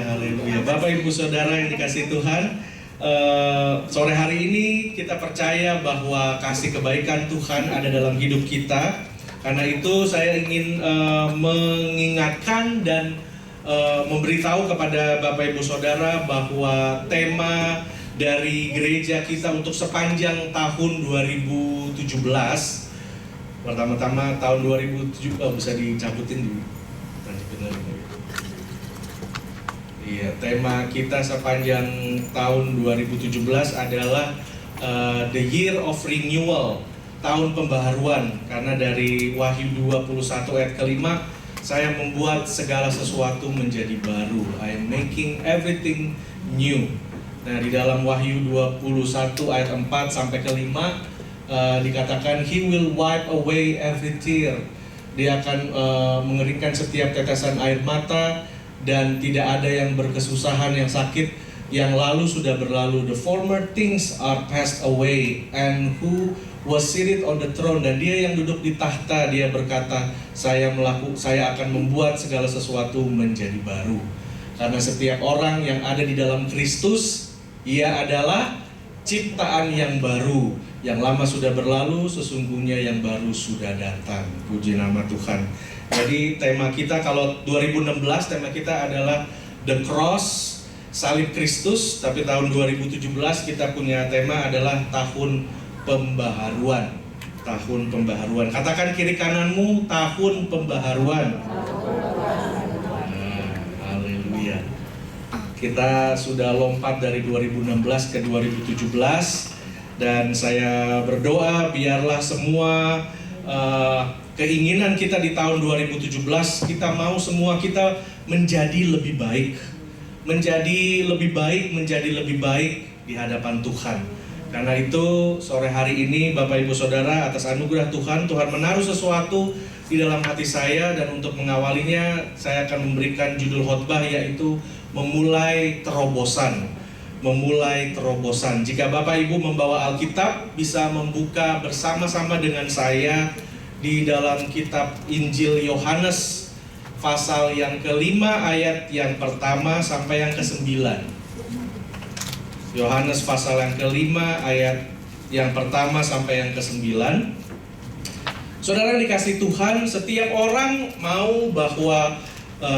haleluya. Bapak Ibu Saudara yang dikasihi Tuhan, sore hari ini kita percaya bahwa kasih kebaikan Tuhan ada dalam hidup kita. Karena itu saya ingin mengingatkan dan memberitahu kepada Bapak Ibu Saudara bahwa tema dari gereja kita untuk sepanjang tahun 2017, pertama-tama tahun 2007, bisa dicabutin dulu. Iya, tema kita sepanjang tahun 2017 adalah The Year of Renewal, tahun pembaharuan. Karena dari Wahyu 21 ayat kelima, saya membuat segala sesuatu menjadi baru. I am making everything new. Nah, di dalam Wahyu 21 ayat 4 sampai ke 5 dikatakan He will wipe away every tear. Dia akan mengeringkan setiap tetesan air mata, dan tidak ada yang berkesusahan, yang sakit, yang lalu sudah berlalu. The former things are passed away, and who was seated on the throne, dan dia yang duduk di tahta, dia berkata, saya akan membuat segala sesuatu menjadi baru. Karena setiap orang yang ada di dalam Kristus, ia adalah ciptaan yang baru. Yang lama sudah berlalu, sesungguhnya yang baru sudah datang. Puji nama Tuhan. Jadi tema kita kalau 2016 tema kita adalah The Cross, salib Kristus. Tapi tahun 2017 kita punya tema adalah tahun pembaharuan. Tahun pembaharuan. Katakan kiri kananmu, tahun pembaharuan. Haleluya. Kita sudah lompat dari 2016 ke 2017. Dan saya berdoa biarlah semua keinginan kita di tahun 2017, kita mau semua kita menjadi lebih baik. Menjadi lebih baik di hadapan Tuhan. Karena itu sore hari ini Bapak Ibu Saudara, atas anugerah Tuhan, Tuhan menaruh sesuatu di dalam hati saya. Dan untuk mengawalinya saya akan memberikan judul khotbah, yaitu memulai terobosan. Memulai terobosan. Jika Bapak Ibu membawa Alkitab, bisa membuka bersama-sama dengan saya di dalam kitab Injil Yohanes pasal yang kelima ayat yang pertama sampai yang ke-9. Yohanes pasal yang kelima ayat yang pertama sampai yang ke-9. Saudara dikasih Tuhan, setiap orang mau bahwa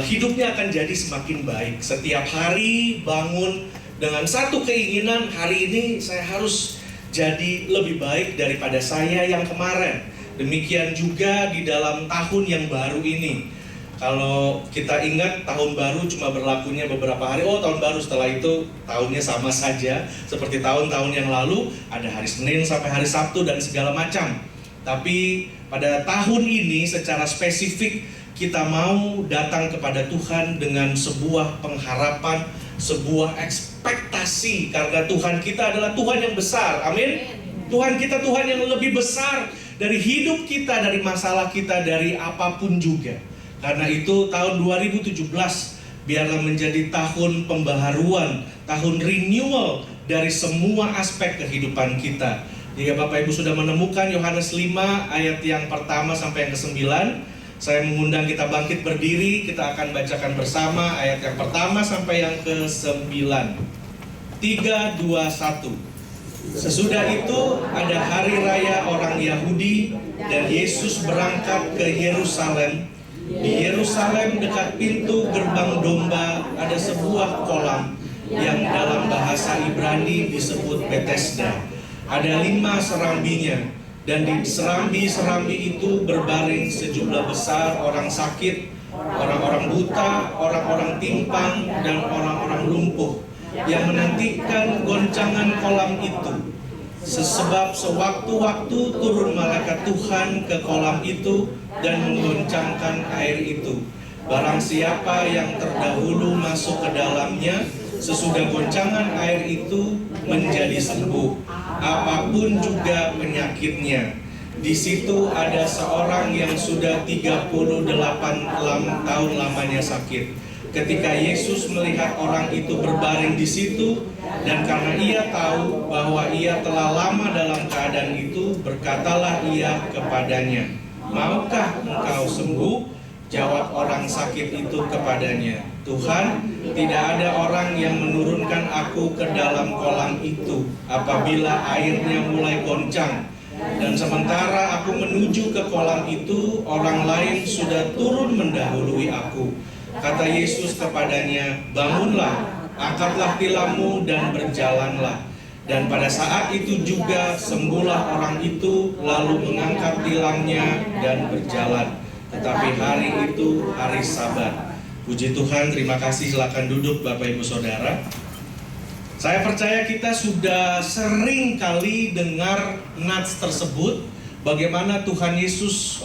hidupnya akan jadi semakin baik. Setiap hari bangun dengan satu keinginan, hari ini saya harus jadi lebih baik daripada saya yang kemarin. Demikian juga di dalam tahun yang baru ini. Kalau kita ingat tahun baru cuma berlakunya beberapa hari. Oh, tahun baru, setelah itu tahunnya sama saja seperti tahun-tahun yang lalu. Ada hari Senin sampai hari Sabtu dan segala macam. Tapi pada tahun ini secara spesifik kita mau datang kepada Tuhan dengan sebuah pengharapan, sebuah ekspektasi. Karena Tuhan kita adalah Tuhan yang besar. Amin. Tuhan kita Tuhan yang lebih besar dari hidup kita, dari masalah kita, dari apapun juga. Karena itu tahun 2017 biarlah menjadi tahun pembaharuan, tahun renewal dari semua aspek kehidupan kita. Jika Bapak Ibu sudah menemukan Yohanes 5 ayat yang pertama sampai yang ke-9, saya mengundang kita bangkit berdiri. Kita akan bacakan bersama ayat yang pertama sampai yang ke-9. 3, 2, 1. Sesudah itu ada hari raya orang Yahudi, dan Yesus berangkat ke Yerusalem. Di Yerusalem dekat pintu gerbang domba ada sebuah kolam yang dalam bahasa Ibrani disebut Bethesda. Ada 5 serambinya, dan di serambi-serambi itu berbaring sejumlah besar orang sakit, orang-orang buta, orang-orang timpang, dan orang-orang lumpuh yang menantikan goncangan kolam itu. Sebab sewaktu-waktu turun malaikat Tuhan ke kolam itu dan menggoncangkan air itu. Barang siapa yang terdahulu masuk ke dalamnya, sesudah goncangan air itu menjadi sembuh, apapun juga penyakitnya. Di situ ada seorang yang sudah 38 tahun lamanya sakit. Ketika Yesus melihat orang itu berbaring di situ, dan karena ia tahu bahwa ia telah lama dalam keadaan itu, berkatalah ia kepadanya, "Maukah engkau sembuh?" Jawab orang sakit itu kepadanya, "Tuhan, tidak ada orang yang menurunkan aku ke dalam kolam itu apabila airnya mulai goncang. Dan sementara aku menuju ke kolam itu, orang lain sudah turun mendahului aku." Kata Yesus kepadanya, "Bangunlah, angkatlah tilammu dan berjalanlah." Dan pada saat itu juga sembuhlah orang itu, lalu mengangkat tilamnya dan berjalan. Tetapi hari itu hari Sabat. Puji Tuhan, terima kasih. Silakan duduk Bapak Ibu Saudara. Saya percaya kita sudah sering kali dengar nats tersebut, bagaimana Tuhan Yesus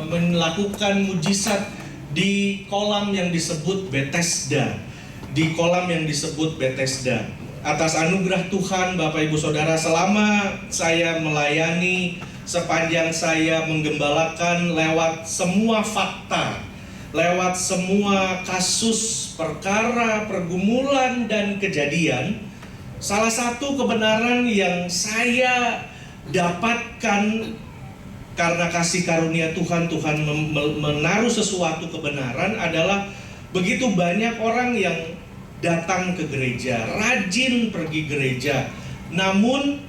melakukan mujizat di kolam yang disebut Bethesda. Di kolam yang disebut Bethesda. Atas anugerah Tuhan, Bapak Ibu Saudara, selama saya melayani, sepanjang saya menggembalakan lewat semua fakta, lewat semua kasus, perkara, pergumulan, dan kejadian, salah satu kebenaran yang saya dapatkan karena kasih karunia Tuhan, Tuhan menaruh sesuatu kebenaran adalah begitu banyak orang yang datang ke gereja, rajin pergi gereja, namun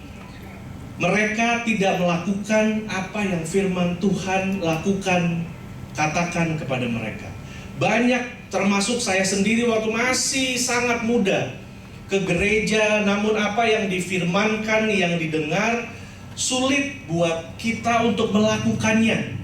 mereka tidak melakukan apa yang firman Tuhan lakukan, katakan kepada mereka. Banyak, termasuk saya sendiri waktu masih sangat muda, ke gereja, namun apa yang difirmankan, yang didengar, sulit buat kita untuk melakukannya.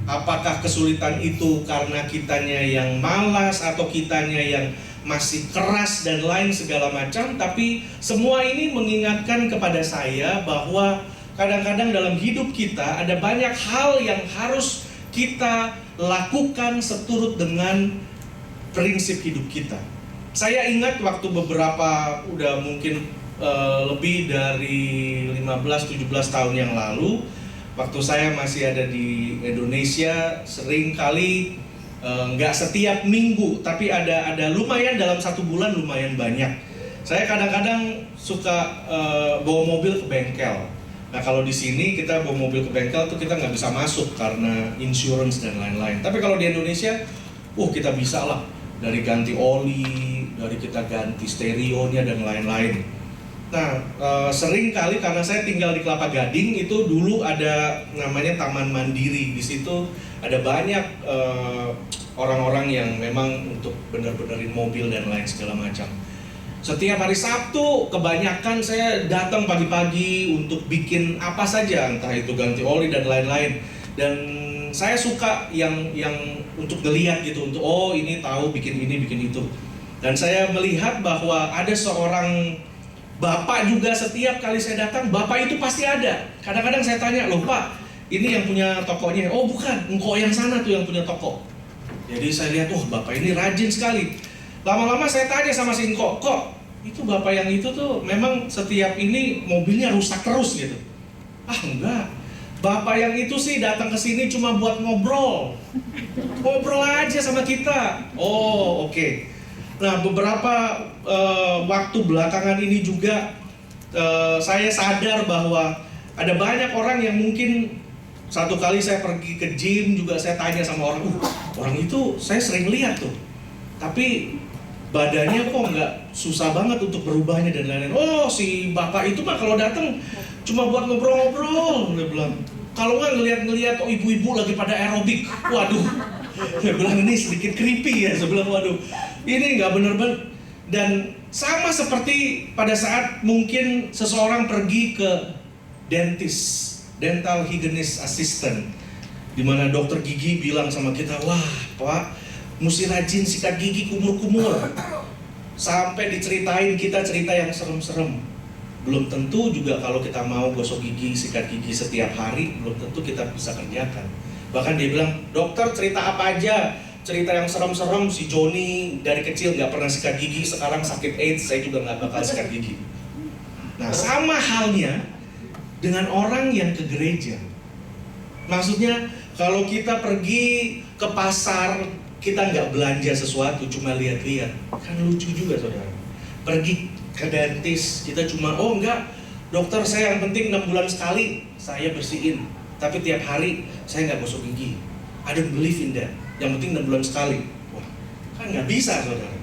Apakah kesulitan itu karena kitanya yang malas, atau kitanya yang masih keras dan lain segala macam. Tapi semua ini mengingatkan kepada saya bahwa kadang-kadang dalam hidup kita ada banyak hal yang harus kita lakukan seturut dengan prinsip hidup kita. Saya ingat waktu beberapa, udah mungkin lebih dari 15-17 tahun yang lalu, waktu saya masih ada di Indonesia, sering kali nggak setiap minggu, tapi ada lumayan dalam satu bulan lumayan banyak. Saya kadang-kadang suka bawa mobil ke bengkel. Nah, kalau di sini kita bawa mobil ke bengkel tuh kita nggak bisa masuk karena insurance dan lain-lain. Tapi kalau di Indonesia, kita bisa lah, dari ganti oli, dari kita ganti stereonya dan lain-lain. Nah, sering kali karena saya tinggal di Kelapa Gading, itu dulu ada namanya Taman Mandiri. Di situ ada banyak orang-orang yang memang untuk bener-benerin mobil dan lain segala macam. Setiap hari Sabtu kebanyakan saya datang pagi-pagi untuk bikin apa saja, entah itu ganti oli dan lain-lain. Dan saya suka yang untuk ngelihat gitu, untuk ini tahu bikin ini bikin itu. Dan saya melihat bahwa ada seorang bapak juga, setiap kali saya datang bapak itu pasti ada. Kadang-kadang saya tanya, "Loh Pak, ini yang punya tokonya?" "Oh bukan, engkau yang sana tuh yang punya toko." Jadi saya lihat, bapak ini rajin sekali. Lama-lama saya tanya sama si engkau, "Kok itu bapak yang itu tuh memang setiap ini mobilnya rusak terus gitu?" "Ah enggak, bapak yang itu sih datang ke sini cuma buat ngobrol aja sama kita." "Oh oke." Nah, beberapa waktu belakangan ini juga saya sadar bahwa ada banyak orang yang mungkin, satu kali saya pergi ke gym juga, saya tanya sama orang, orang itu saya sering lihat tuh, tapi badannya kok nggak susah banget untuk berubahnya dan lain-lain. "Oh, si bapak itu mah kalau datang cuma buat ngobrol-ngobrol," dia bilang. "Kalau nggak ngeliat-ngeliat ibu-ibu lagi pada aerobik." Waduh, dia bilang ini sedikit creepy ya. Saya bilang, waduh, ini nggak bener-bener. Dan sama seperti pada saat mungkin seseorang pergi ke dentist, dental hygienist assistant, di mana dokter gigi bilang sama kita, "Wah Pak, mesti rajin sikat gigi kumur-kumur." Sampai diceritain kita cerita yang serem-serem. Belum tentu juga kalau kita mau gosok gigi, sikat gigi setiap hari, belum tentu kita bisa kerjakan. Bahkan dia bilang, "Dokter cerita apa aja, cerita yang serem-serem, si Joni dari kecil nggak pernah sikat gigi, sekarang sakit AIDS, saya juga nggak bakal sikat gigi." Nah, sama halnya dengan orang yang ke gereja. Maksudnya, kalau kita pergi ke pasar, kita nggak belanja sesuatu, cuma lihat-lihat, kan lucu juga saudara. Pergi ke dentist, kita cuma, enggak, dokter saya yang penting 6 bulan sekali saya bersihin, tapi tiap hari saya nggak gosok gigi. I don't believe in that. yang penting 6 bulan sekali. Wah, kan nggak bisa, saudara.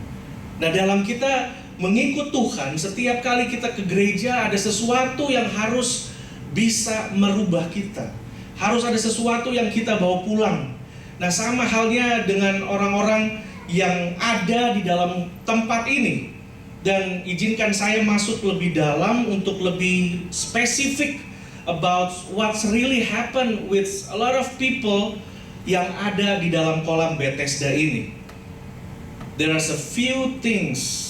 Nah, dalam kita mengikut Tuhan, setiap kali kita ke gereja ada sesuatu yang harus bisa merubah kita. Harus ada sesuatu yang kita bawa pulang. Nah, sama halnya dengan orang-orang yang ada di dalam tempat ini. Dan izinkan saya masuk lebih dalam untuk lebih spesifik about what's really happened with a lot of people yang ada di dalam kolam Bethesda ini. There are a few things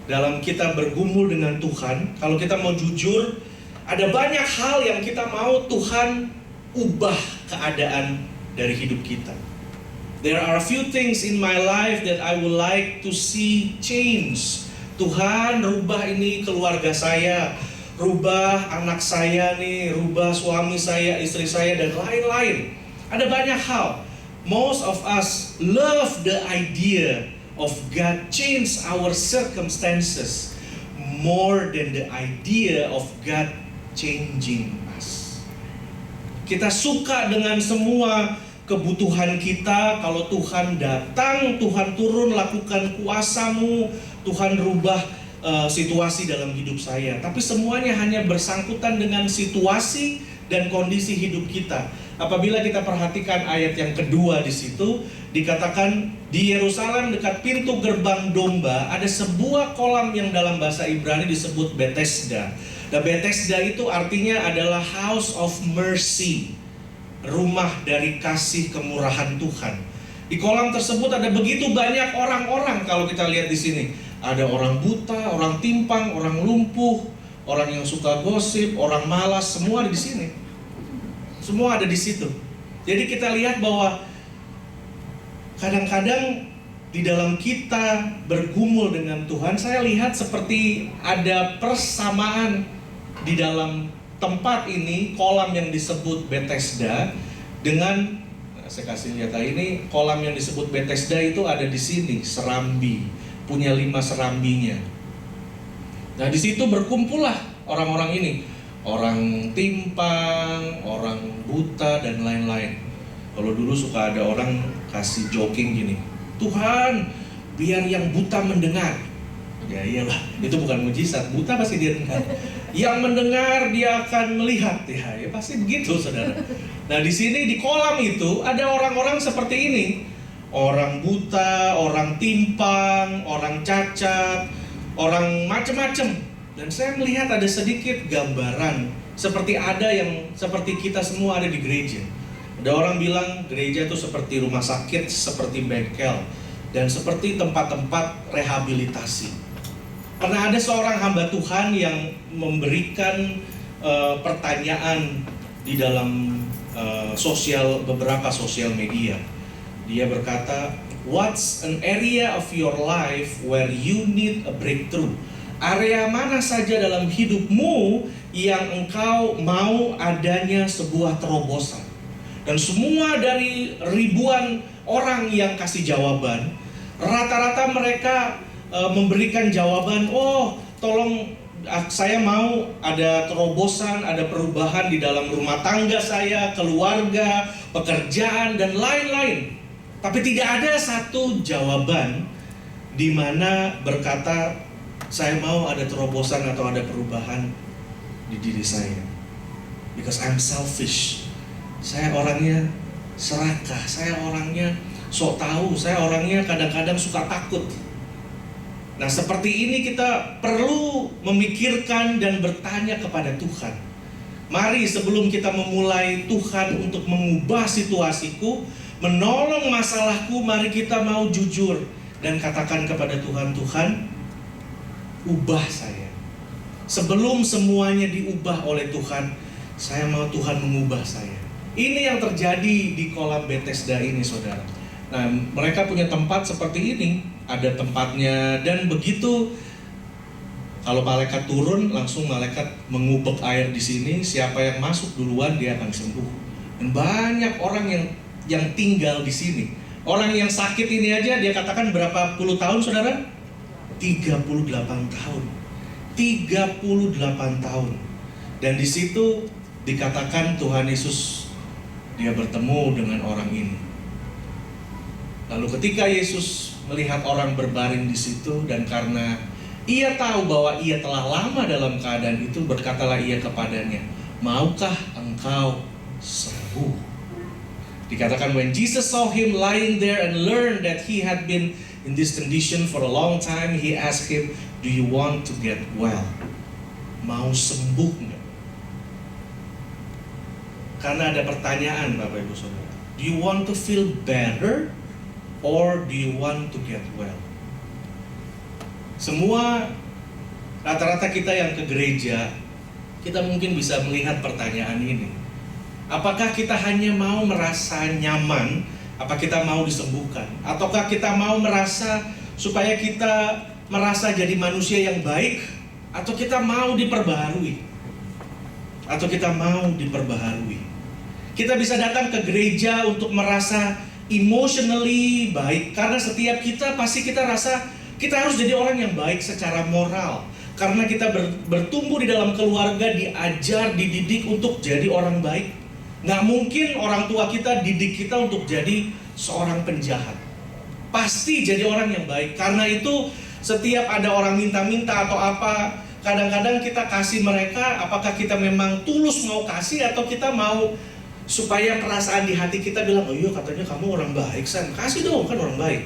dalam kita bergumul dengan Tuhan. Kalau kita mau jujur, ada banyak hal yang kita mau Tuhan ubah keadaan dari hidup kita. There are a few things in my life that I would like to see change. Tuhan, rubah ini keluarga saya, rubah anak saya nih, rubah suami saya, istri saya, dan lain-lain. Ada banyak hal. Most of us love the idea of God change our circumstances more than the idea of God changing us. Kita suka dengan semua kebutuhan kita. Kalau Tuhan datang, Tuhan turun, lakukan kuasa-Mu, Tuhan rubah situasi dalam hidup saya. Tapi semuanya hanya bersangkutan dengan situasi dan kondisi hidup kita. Apabila kita perhatikan ayat yang kedua di situ, dikatakan di Yerusalem dekat pintu gerbang domba ada sebuah kolam yang dalam bahasa Ibrani disebut Bethesda. Nah, Bethesda itu artinya adalah house of mercy, rumah dari kasih kemurahan Tuhan. Di kolam tersebut ada begitu banyak orang-orang. Kalau kita lihat di sini, ada orang buta, orang timpang, orang lumpuh, orang yang suka gosip, orang malas, semua ada di sini. Semua ada di situ. Jadi kita lihat bahwa kadang-kadang di dalam kita bergumul dengan Tuhan, saya lihat seperti ada persamaan di dalam tempat ini, kolam yang disebut Bethesda, dengan, saya kasih lihat ini, kolam yang disebut Bethesda itu ada di sini, serambi, punya 5 serambinya. Nah, di situ berkumpullah orang-orang ini. Orang timpang, orang buta, dan lain-lain. Kalau dulu suka ada orang kasih joking gini, Tuhan, biar yang buta mendengar. Ya iyalah, itu bukan mujizat, buta pasti dia dengar. Yang mendengar dia akan melihat, ya pasti begitu, saudara. Nah, di sini di kolam itu ada orang-orang seperti ini. Orang buta, orang timpang, orang cacat, orang macam-macam. Dan saya melihat ada sedikit gambaran seperti ada yang seperti kita semua ada di gereja. Ada orang bilang gereja itu seperti rumah sakit, seperti bengkel, dan seperti tempat-tempat rehabilitasi. Karena ada seorang hamba Tuhan yang memberikan pertanyaan di dalam beberapa sosial media. Dia berkata, what's an area of your life where you need a breakthrough? Area mana saja dalam hidupmu yang engkau mau adanya sebuah terobosan? Dan semua dari ribuan orang yang kasih jawaban, rata-rata mereka memberikan jawaban, oh tolong saya mau ada terobosan, ada perubahan di dalam rumah tangga saya, keluarga, pekerjaan, dan lain-lain. Tapi tidak ada satu jawaban di mana berkata, saya mau ada terobosan atau ada perubahan di diri saya. Because I'm selfish. Saya orangnya serakah, saya orangnya sok tahu, saya orangnya kadang-kadang suka takut. Nah, seperti ini kita perlu memikirkan dan bertanya kepada Tuhan. Mari sebelum kita memulai Tuhan untuk mengubah situasiku, menolong masalahku, mari kita mau jujur dan katakan kepada Tuhan, Tuhan, ubah saya. Sebelum semuanya diubah oleh Tuhan, saya mau Tuhan mengubah saya. Ini yang terjadi di kolam Bethesda ini, saudara. Nah, mereka punya tempat seperti ini, ada tempatnya, dan begitu kalau malaikat turun, langsung malaikat mengubek air di sini. Siapa yang masuk duluan dia akan sembuh. Dan banyak orang yang tinggal di sini. Orang yang sakit ini aja dia katakan berapa puluh tahun, saudara? 38 tahun. 38 tahun. Dan di situ dikatakan Tuhan Yesus dia bertemu dengan orang ini. Lalu ketika Yesus melihat orang berbaring di situ, dan karena ia tahu bahwa ia telah lama dalam keadaan itu, berkatalah ia kepadanya, "Maukah engkau sembuh?" Dikatakan, when Jesus saw him lying there and learned that he had been in this condition for a long time, he asked him, "Do you want to get well?" Mau sembuh nggak? Karena ada pertanyaan, Bapak Ibu Saudara. Do you want to feel better or do you want to get well? Semua rata-rata kita yang ke gereja, kita mungkin bisa melihat pertanyaan ini. Apakah kita hanya mau merasa nyaman? Apa kita mau disembuhkan? Ataukah kita mau merasa supaya kita merasa jadi manusia yang baik? Atau kita mau diperbaharui? Atau kita mau diperbaharui? Kita bisa datang ke gereja untuk merasa emotionally baik, karena setiap kita pasti kita rasa kita harus jadi orang yang baik secara moral. Karena kita bertumbuh di dalam keluarga, diajar, dididik untuk jadi orang baik. Nggak mungkin orang tua kita didik kita untuk jadi seorang penjahat. Pasti jadi orang yang baik. Karena itu setiap ada orang minta-minta atau apa, kadang-kadang kita kasih mereka, apakah kita memang tulus mau kasih atau kita mau supaya perasaan di hati kita bilang, "Oh iya katanya kamu orang baik, San, kasih dong, kan orang baik."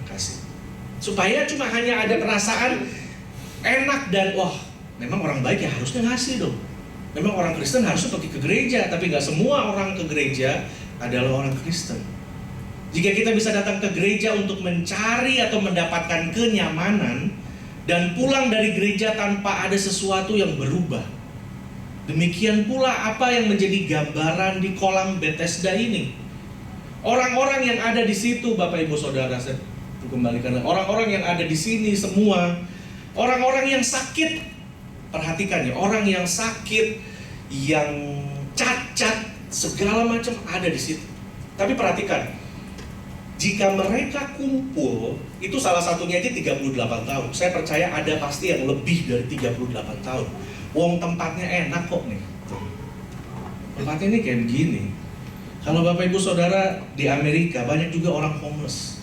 Kasih. Supaya cuma hanya ada perasaan enak dan wah, memang orang baik ya harusnya ngasih dong. Memang orang Kristen harusnya pergi ke gereja, tapi nggak semua orang ke gereja adalah orang Kristen. Jika kita bisa datang ke gereja untuk mencari atau mendapatkan kenyamanan dan pulang dari gereja tanpa ada sesuatu yang berubah, demikian pula apa yang menjadi gambaran di kolam Bethesda ini. Orang-orang yang ada di situ, Bapak Ibu Saudara, saya kembalikan, orang-orang yang ada di sini semua, orang-orang yang sakit, perhatikan ya, orang yang sakit, yang cacat, segala macam ada di situ. Tapi perhatikan, jika mereka kumpul, itu salah satunya aja 38 tahun. Saya percaya ada pasti yang lebih dari 38 tahun. Wong tempatnya enak kok nih. Tempatnya ini kayak begini. Kalau Bapak Ibu Saudara di Amerika banyak juga orang homeless.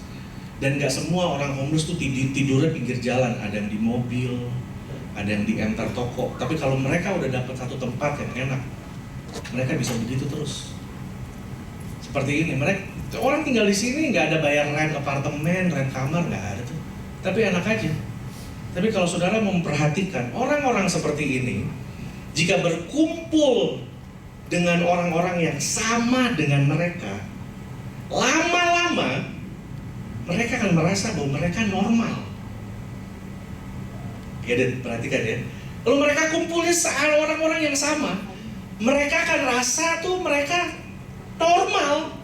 Dan gak semua orang homeless tuh tidurnya pinggir jalan. Ada yang di mobil, ada yang di emper toko. Tapi kalau mereka udah dapat satu tempat yang enak, mereka bisa begitu terus. Seperti ini, mereka orang tinggal di sini nggak ada bayar rent apartemen, rent kamar, nggak ada tuh. Tapi enak aja. Tapi kalau saudara memperhatikan orang-orang seperti ini, jika berkumpul dengan orang-orang yang sama dengan mereka, lama-lama mereka akan merasa bahwa mereka normal. Ya, dan perhatikan ya. Lalu mereka kumpulnya saat orang-orang yang sama, mereka akan rasa tuh mereka normal.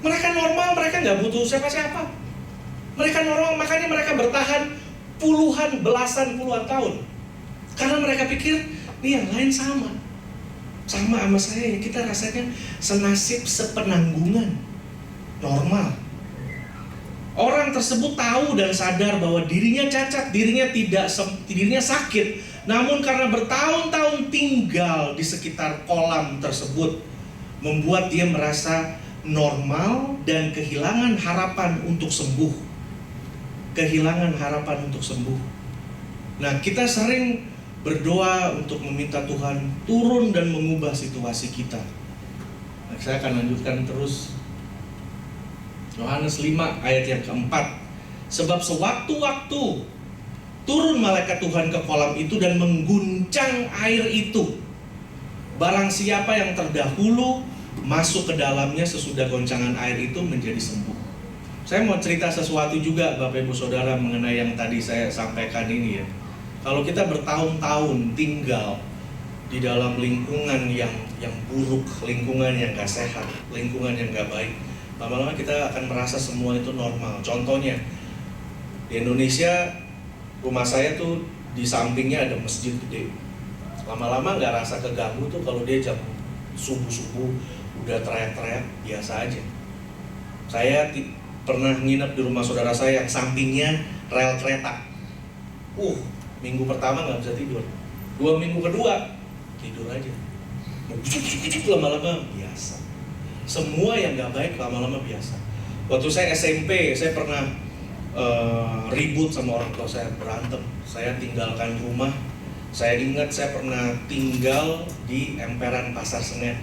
Mereka normal, mereka nggak butuh siapa-siapa. Mereka normal, makanya mereka bertahan puluhan, belasan, puluhan tahun. Karena mereka pikir, nih yang lain sama sama saya, kita rasanya senasib, sepenanggungan, normal. Orang tersebut tahu dan sadar bahwa dirinya cacat, dirinya sakit. Namun karena bertahun-tahun tinggal di sekitar kolam tersebut, membuat dia merasa normal dan kehilangan harapan untuk sembuh. Kehilangan harapan untuk sembuh. Nah, kita sering berdoa untuk meminta Tuhan turun dan mengubah situasi kita. Nah, saya akan lanjutkan terus. Yohanes 5 ayat yang keempat. Sebab sewaktu-waktu turun malaikat Tuhan ke kolam itu dan mengguncang air itu. Barang siapa yang terdahulu masuk ke dalamnya sesudah goncangan air itu menjadi sembuh. Saya mau cerita sesuatu juga Bapak Ibu Saudara mengenai yang tadi saya sampaikan ini ya. Kalau kita bertahun-tahun tinggal di dalam lingkungan yang buruk, lingkungan yang gak sehat, lingkungan yang gak baik, lama-lama kita akan merasa semua itu normal. Contohnya di Indonesia, rumah saya tuh di sampingnya ada masjid gede. Lama-lama gak rasa keganggu tuh kalau dia jam subuh-subuh udah teriak-teriak, biasa aja. Saya pernah nginep di rumah saudara saya yang sampingnya rel kereta. Minggu pertama nggak bisa tidur. 2 minggu kedua tidur aja. Lama-lama biasa. Semua yang nggak baik lama-lama biasa. Waktu saya SMP, saya pernah ribut sama orang tua saya, berantem. Saya tinggalkan rumah. Saya ingat saya pernah tinggal di emperan Pasar Senen.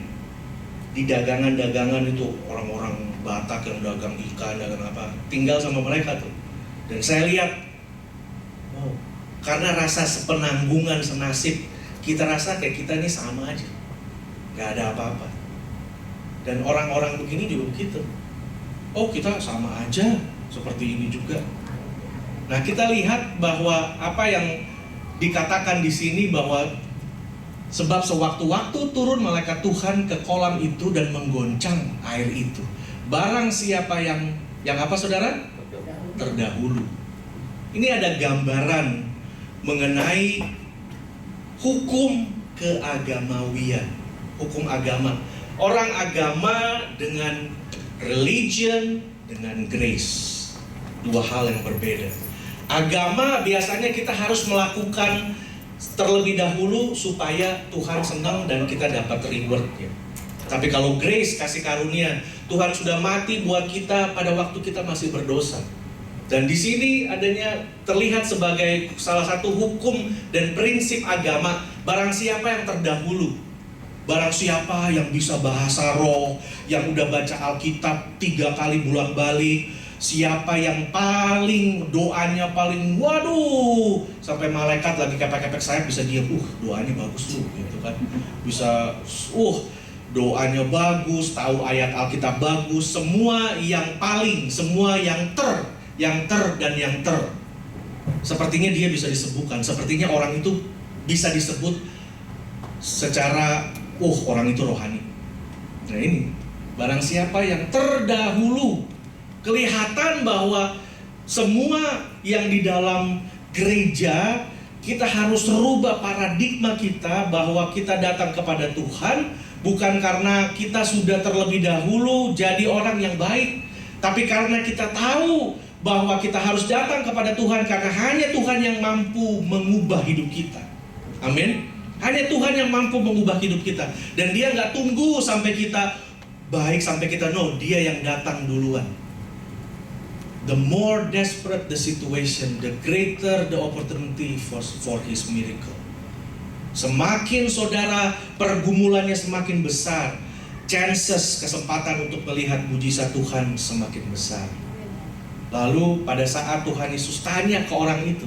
Di dagangan-dagangan itu, orang-orang Batak yang dagang ikan, dagang apa, tinggal sama mereka tuh. Dan saya lihat, wow, karena rasa sepenanggungan, senasib, kita rasa kayak kita ini sama aja, gak ada apa-apa. Dan orang-orang begini juga begitu. Oh, kita sama aja, seperti ini juga. Nah, kita lihat bahwa apa yang dikatakan di sini, bahwa sebab sewaktu-waktu turun malaikat Tuhan ke kolam itu dan menggoncang air itu. Barang siapa yang apa, saudara? Terdahulu. Ini ada gambaran mengenai hukum keagamawian, hukum agama. Orang agama dengan religion, dengan grace, dua hal yang berbeda. Agama biasanya kita harus melakukan terlebih dahulu supaya Tuhan senang dan kita dapat rewardnya. Tapi kalau grace, kasih karunia, Tuhan sudah mati buat kita pada waktu kita masih berdosa. Dan di sini adanya terlihat sebagai salah satu hukum dan prinsip agama. Barang siapa yang terdahulu, barang siapa yang bisa bahasa roh, yang udah baca Alkitab 3 kali bolak-balik, siapa yang paling doanya paling, waduh, sampai malaikat lagi kepek-kepek sayap bisa diam, doanya bagus tuh, gitu kan, bisa, doanya bagus, tahu ayat Alkitab bagus, semua yang paling, semua yang ter dan yang ter, sepertinya dia bisa disebutkan, sepertinya orang itu bisa disebut secara, orang itu rohani. Nah ini, barang siapa yang terdahulu, kelihatan bahwa semua yang di dalam gereja, kita harus rubah paradigma kita bahwa kita datang kepada Tuhan bukan karena kita sudah terlebih dahulu jadi orang yang baik, tapi karena kita tahu bahwa kita harus datang kepada Tuhan karena hanya Tuhan yang mampu mengubah hidup kita. Amin. Hanya Tuhan yang mampu mengubah hidup kita. Dan dia nggak tunggu sampai kita baik, sampai kita dia yang datang duluan. The more desperate the situation, the greater the opportunity for his miracle. Semakin saudara pergumulannya semakin besar, chances, kesempatan untuk melihat mujizat Tuhan semakin besar. Lalu pada saat Tuhan Yesus tanya ke orang itu,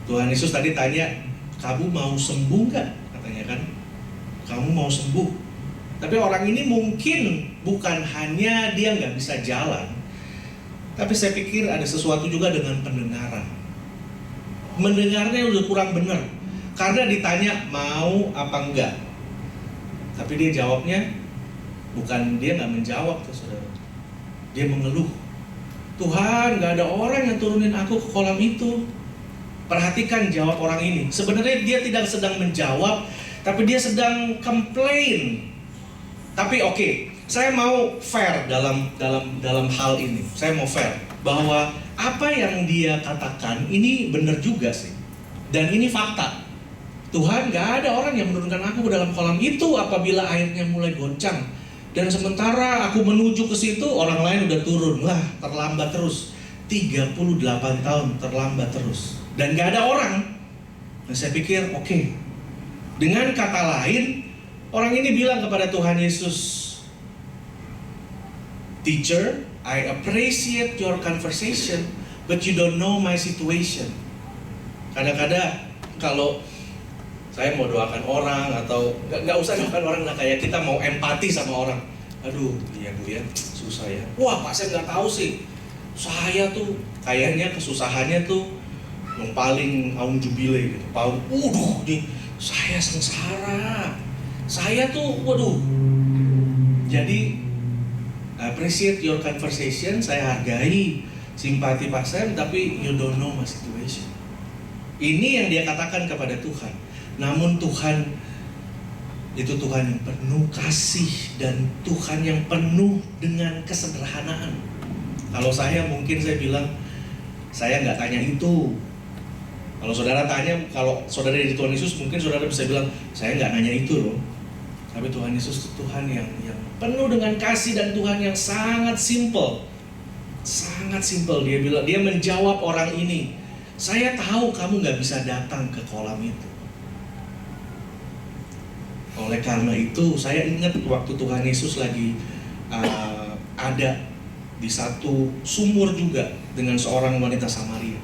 Tuhan Yesus tadi tanya, kamu mau sembuh gak? Katanya kan, kamu mau sembuh. Tapi orang ini mungkin bukan hanya dia gak bisa jalan, tapi saya pikir ada sesuatu juga dengan pendengaran. Mendengarnya udah kurang benar, karena ditanya mau apa enggak. Tapi dia jawabnya, bukan dia gak menjawab tuh saudara, dia mengeluh. Tuhan, gak ada orang yang turunin aku ke kolam itu. Perhatikan jawab orang ini. Sebenarnya dia tidak sedang menjawab, tapi dia sedang komplain. Tapi oke, saya mau fair dalam hal ini. Saya mau fair bahwa apa yang dia katakan ini benar juga sih. Dan ini fakta. Tuhan, gak ada orang yang menurunkan aku ke dalam kolam itu apabila airnya mulai goncang. Dan sementara aku menuju ke situ, orang lain udah turun. Wah, terlambat terus. 38 tahun terlambat terus. Dan gak ada orang. Nah, saya pikir oke. Dengan kata lain, orang ini bilang kepada Tuhan Yesus, Teacher, I appreciate your conversation, but you don't know my situation. Kadang-kadang kalau saya mau doakan orang atau nggak usah doakan orang lah, kayak kita mau empati sama orang. Aduh, iya Bu ya, susah ya. Wah Pak, saya nggak tahu sih. Saya tuh kayaknya kesusahannya tuh yang paling aung jubile gitu. Nih saya sengsara. Saya tuh, Jadi appreciate your conversation, saya hargai simpati Pak Sam, tapi you don't know my situation. Ini yang dia katakan kepada Tuhan. Namun Tuhan itu Tuhan yang penuh kasih dan Tuhan yang penuh dengan kesederhanaan. Kalau saya mungkin saya bilang, saya nggak tanya itu. Kalau saudara tanya, kalau saudara di Tuhan Yesus, mungkin saudara bisa bilang, saya nggak nanya itu loh. Tapi Tuhan Yesus itu Tuhan yang penuh dengan kasih dan Tuhan yang sangat simple. Sangat simple. Dia menjawab orang ini, saya tahu kamu gak bisa datang ke kolam itu. Oleh karena itu saya ingat waktu Tuhan Yesus lagi ada di satu sumur juga dengan seorang wanita Samaria.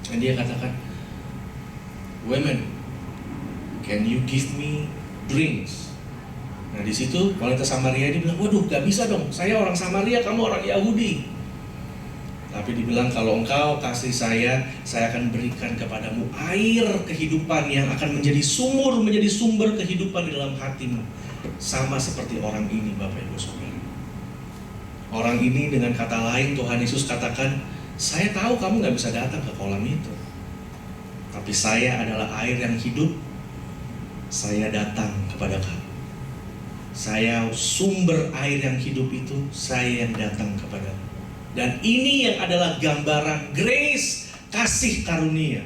Dan dia katakan, "Women, can you give me drinks?" Nah di situ wanita Samaria ini bilang, "Waduh, gak bisa dong. Saya orang Samaria, kamu orang Yahudi." Tapi dibilang, "Kalau engkau kasih saya akan berikan kepadamu air kehidupan yang akan menjadi sumber kehidupan di dalam hatimu. Sama seperti orang ini, Bapak Ibu Saudara." Orang ini dengan kata lain Tuhan Yesus katakan, "Saya tahu kamu gak bisa datang ke kolam itu. Tapi saya adalah air yang hidup. Saya datang kepada kamu. Saya sumber air yang hidup itu, saya yang datang kepadamu." Dan ini yang adalah gambaran grace, kasih karunia.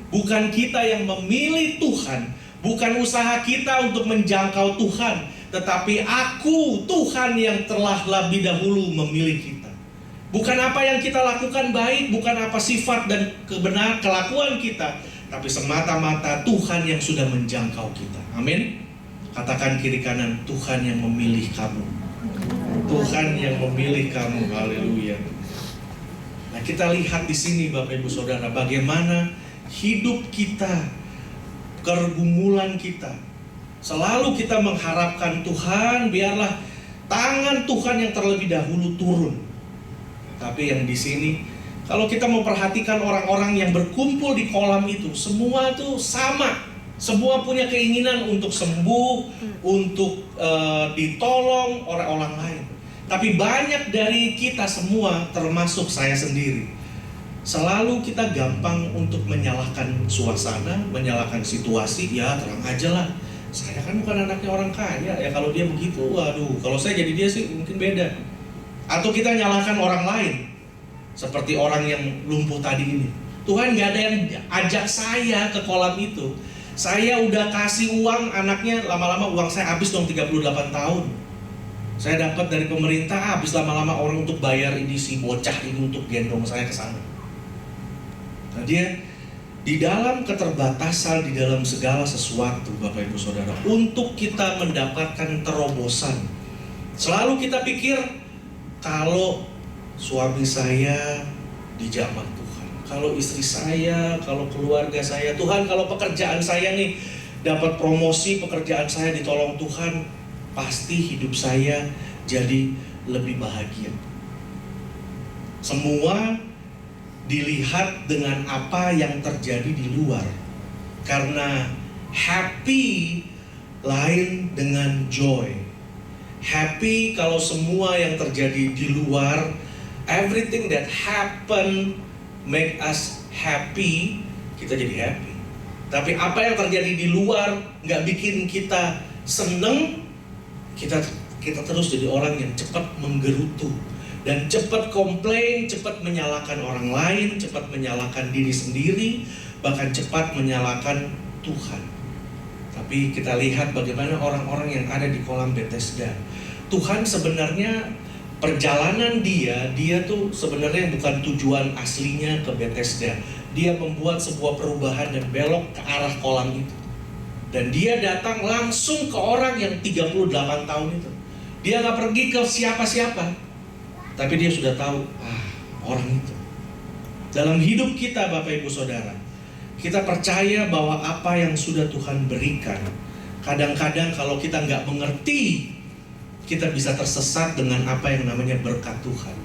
Bukan kita yang memilih Tuhan, bukan usaha kita untuk menjangkau Tuhan, tetapi aku, Tuhan yang telah lebih dahulu memilih kita. Bukan apa yang kita lakukan baik, bukan apa sifat dan kelakuan kita, tapi semata-mata Tuhan yang sudah menjangkau kita. Amin. Katakan kiri kanan, Tuhan yang memilih kamu. Tuhan yang memilih kamu. Haleluya. Nah, kita lihat di sini Bapak Ibu Saudara, bagaimana hidup kita, pergumulan kita, selalu kita mengharapkan Tuhan, biarlah tangan Tuhan yang terlebih dahulu turun. Tapi yang di sini, kalau kita memperhatikan orang-orang yang berkumpul di kolam itu, semua itu sama. Semua punya keinginan untuk sembuh, untuk ditolong oleh orang lain. Tapi banyak dari kita semua, termasuk saya sendiri, selalu kita gampang untuk menyalahkan suasana, menyalahkan situasi. Ya terang aja lah, saya kan bukan anaknya orang kaya. Ya kalau dia begitu, waduh, kalau saya jadi dia sih mungkin beda. Atau kita nyalahkan orang lain, seperti orang yang lumpuh tadi ini. Tuhan gak ada yang ajak saya ke kolam itu. Saya udah kasih uang anaknya, lama-lama uang saya habis dong 38 tahun. Saya dapat dari pemerintah, habis lama-lama orang untuk bayar ini si bocah ini untuk gendong saya ke sana. Nah dia di dalam keterbatasan, di dalam segala sesuatu Bapak Ibu Saudara, untuk kita mendapatkan terobosan, selalu kita pikir, kalau suami saya dijamah Tuhan, kalau istri saya, kalau keluarga saya, Tuhan kalau pekerjaan saya nih dapat promosi, pekerjaan saya ditolong Tuhan, pasti hidup saya jadi lebih bahagia. Semua dilihat dengan apa yang terjadi di luar. Karena happy lain dengan joy. Happy kalau semua yang terjadi di luar, everything that happen make us happy, kita jadi happy. Tapi apa yang terjadi di luar nggak bikin kita seneng, kita terus jadi orang yang cepat menggerutu dan cepat komplain, cepat menyalahkan orang lain, cepat menyalahkan diri sendiri, bahkan cepat menyalahkan Tuhan. Tapi kita lihat bagaimana orang-orang yang ada di kolam Bethesda. Tuhan sebenarnya perjalanan dia tuh sebenarnya bukan tujuan aslinya ke Bethesda. Dia membuat sebuah perubahan dan belok ke arah kolam itu. Dan dia datang langsung ke orang yang 38 tahun itu. Dia gak pergi ke siapa-siapa, tapi dia sudah tahu, orang itu. Dalam hidup kita Bapak Ibu Saudara, kita percaya bahwa apa yang sudah Tuhan berikan, kadang-kadang kalau kita gak mengerti, kita bisa tersesat dengan apa yang namanya berkat Tuhan.